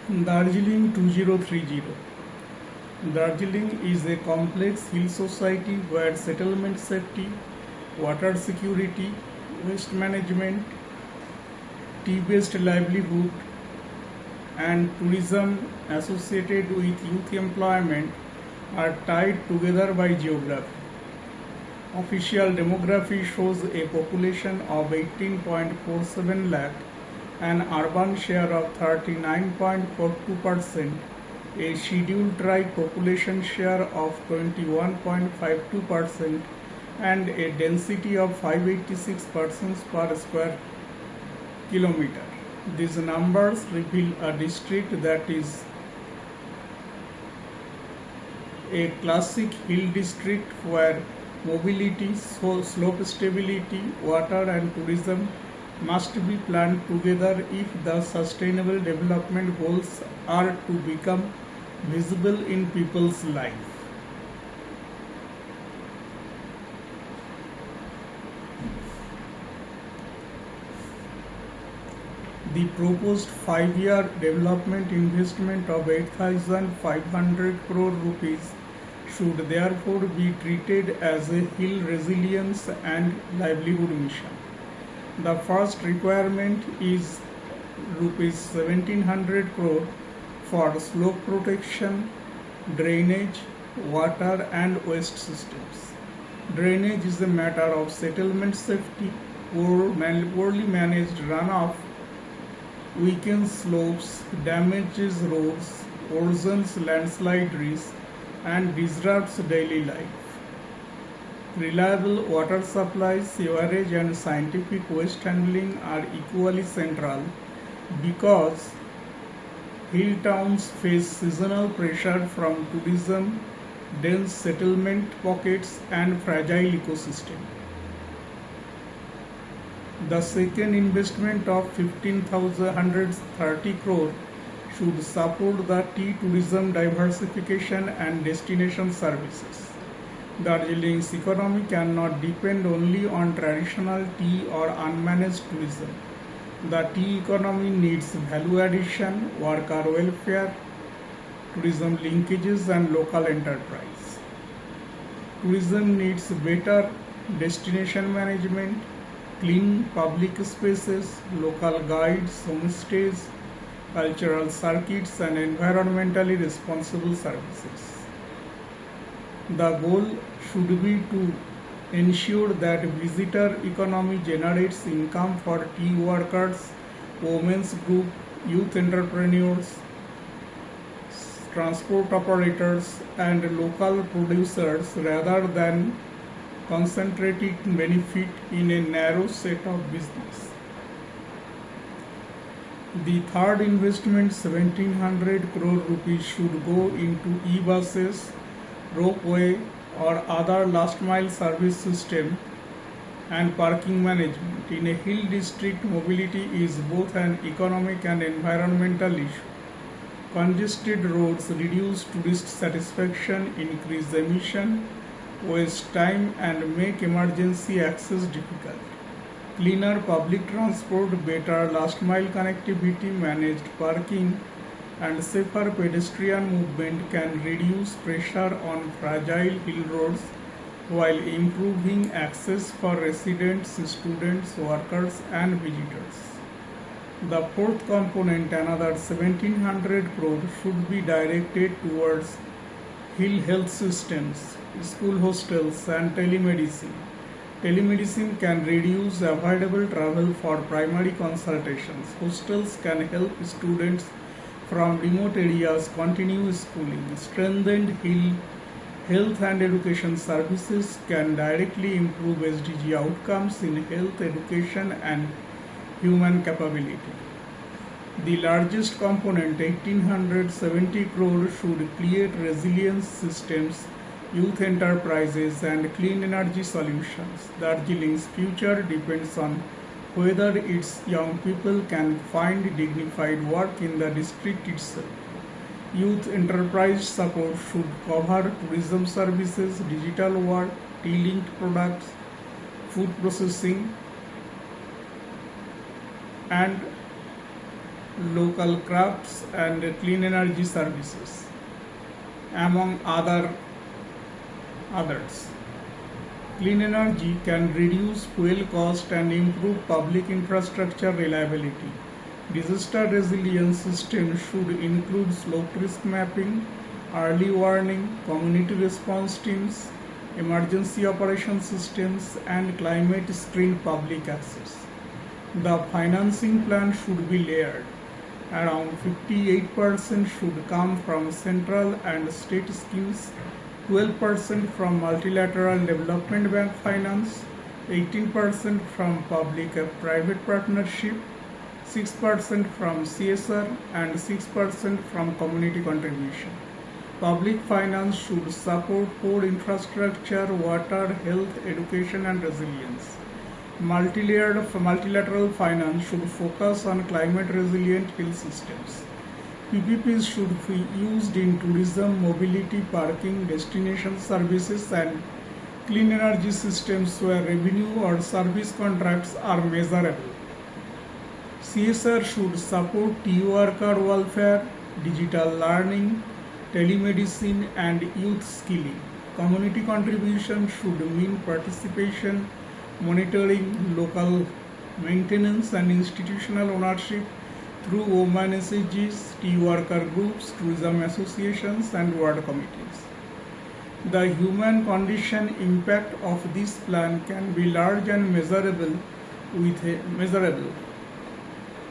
Darjeeling 2030. Darjeeling is a complex hill society where settlement safety, water security, waste management, tea-based livelihood, and tourism associated with youth employment are tied together by geography. Official demography shows a population of 18.47 lakh, an urban share of 39.42%, a scheduled tribe population share of 21.52%, and a density of 586 persons per square kilometer. These numbers reveal a district that is a classic hill district where mobility, slope stability, water, and tourism must be planned together if the sustainable development goals are to become visible in people's life. The proposed 5-year development investment of 8,500 crore rupees should therefore be treated as a hill resilience and livelihood mission. The first requirement is rupees 1700 crore for slope protection, drainage, water and waste systems. Drainage is a matter of settlement safety. Poorly managed runoff weakens slopes, damages roads, worsens landslide risk, and disrupts daily life. Reliable water supply, sewerage, and scientific waste handling are equally central because hill towns face seasonal pressure from tourism, dense settlement pockets, and fragile ecosystem. The second investment of 15,130 crore should support the tea tourism diversification and destination services. Darjeeling's economy cannot depend only on traditional tea or unmanaged tourism. The tea economy needs value addition, worker welfare, tourism linkages, and local enterprise. Tourism needs better destination management, clean public spaces, local guides, homestays, cultural circuits, and environmentally responsible services. The goal should be to ensure that visitor economy generates income for tea workers, women's group, youth entrepreneurs, transport operators, and local producers rather than concentrating benefit in a narrow set of business. The third investment 1700 crore rupees should go into e-buses, ropeway or other last mile service system and parking management. In a hill district, mobility is both an economic and environmental issue. Congested roads reduce tourist satisfaction, increase emission, waste time, and make emergency access difficult. Cleaner public transport, better last mile connectivity, managed parking, and safer pedestrian movement can reduce pressure on fragile hill roads while improving access for residents, students, workers, and visitors. The fourth component, another 1700 crore, should be directed towards hill health systems, school hostels, and telemedicine. Telemedicine can reduce avoidable travel for primary consultations. Hostels can help students from remote areas continue schooling. Strengthened hill health and education services can directly improve SDG outcomes in health, education, and human capability. The largest component, 1870 crore, should create resilience systems, youth enterprises, and clean energy solutions. Darjeeling's future depends on whether its young people can find dignified work in the district itself. Youth enterprise support should cover tourism services, digital work, tea-linked products, food processing, and local crafts, and clean energy services, among others. Clean energy can reduce fuel cost and improve public infrastructure reliability. Disaster resilience systems should include slope risk mapping, early warning, community response teams, emergency operation systems, and climate screen public access. The financing plan should be layered. Around 58% should come from central and state schemes, 12% from multilateral development bank finance, 18% from public-private partnership, 6% from CSR, and 6% from community contribution. Public finance should support core infrastructure, water, health, education, and resilience. Multilateral finance should focus on climate resilient hill systems. PPPs should be used in tourism, mobility, parking, destination services, and clean energy systems where revenue or service contracts are measurable. CSR should support worker welfare, digital learning, telemedicine, and youth skilling. Community contribution should mean participation, monitoring, local maintenance, and institutional ownership through women SHGs, worker groups, tourism associations, and ward committees. The human condition impact of this plan can be large and measurable.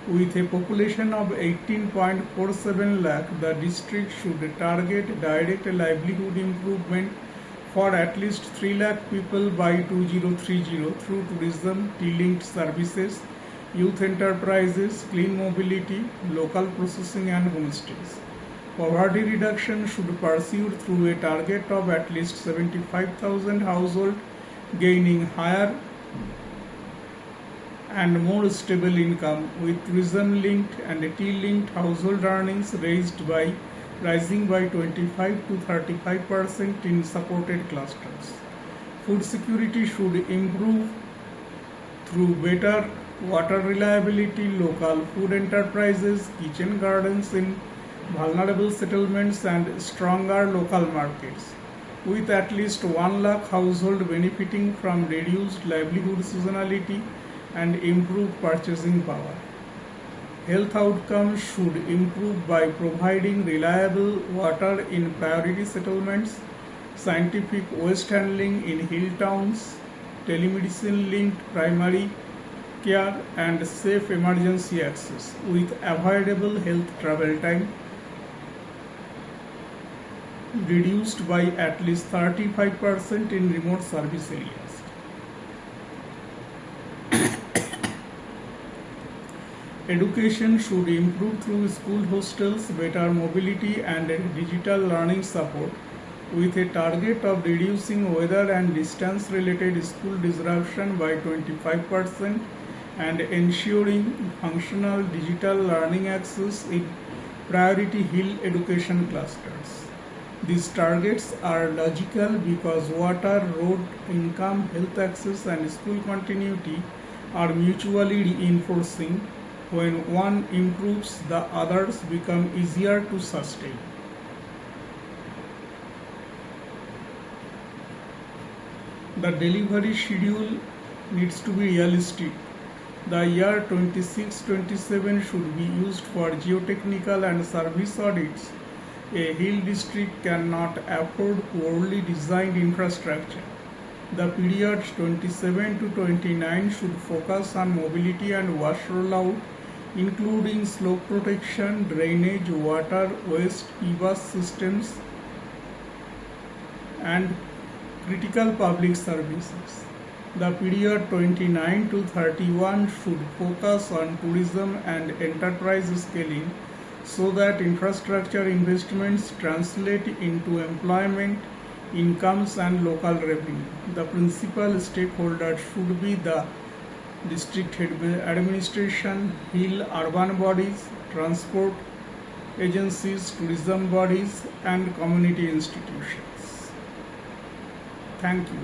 With a population of 18.47 lakh, the district should target direct livelihood improvement for at least 3 lakh people by 2030 through tourism, tea-linked services, youth enterprises, clean mobility, local processing, and homestays. Poverty reduction should be pursued through a target of at least 75,000 households gaining higher and more stable income, with tourism-linked and tea-linked household earnings rising by 25 to 35% in supported clusters. Food security should improve through better water reliability, local food enterprises, kitchen gardens in vulnerable settlements, and stronger local markets, with at least 1 lakh households benefiting from reduced livelihood seasonality and improved purchasing power. Health outcomes should improve by providing reliable water in priority settlements, scientific waste handling in hill towns, telemedicine-linked primary care, and safe emergency access, with avoidable health travel time reduced by at least 35% in remote service areas. Education should improve through school hostels, better mobility, and digital learning support, with a target of reducing weather and distance related school disruption by 25% and ensuring functional digital learning access in priority hill education clusters. These targets are logical because water, road, income, health access, and school continuity are mutually reinforcing. When one improves, the others become easier to sustain. The delivery schedule needs to be realistic. The year 26-27 should be used for geotechnical and service audits. A hill district cannot afford poorly designed infrastructure. The period 27 to 29 should focus on mobility and wash rollout, including slope protection, drainage, water, waste, e-bus systems, and critical public services. The period 29 to 31 should focus on tourism and enterprise scaling so that infrastructure investments translate into employment, incomes, and local revenue. The principal stakeholders should be the district administration, hill urban bodies, transport agencies, tourism bodies, and community institutions. Thank you.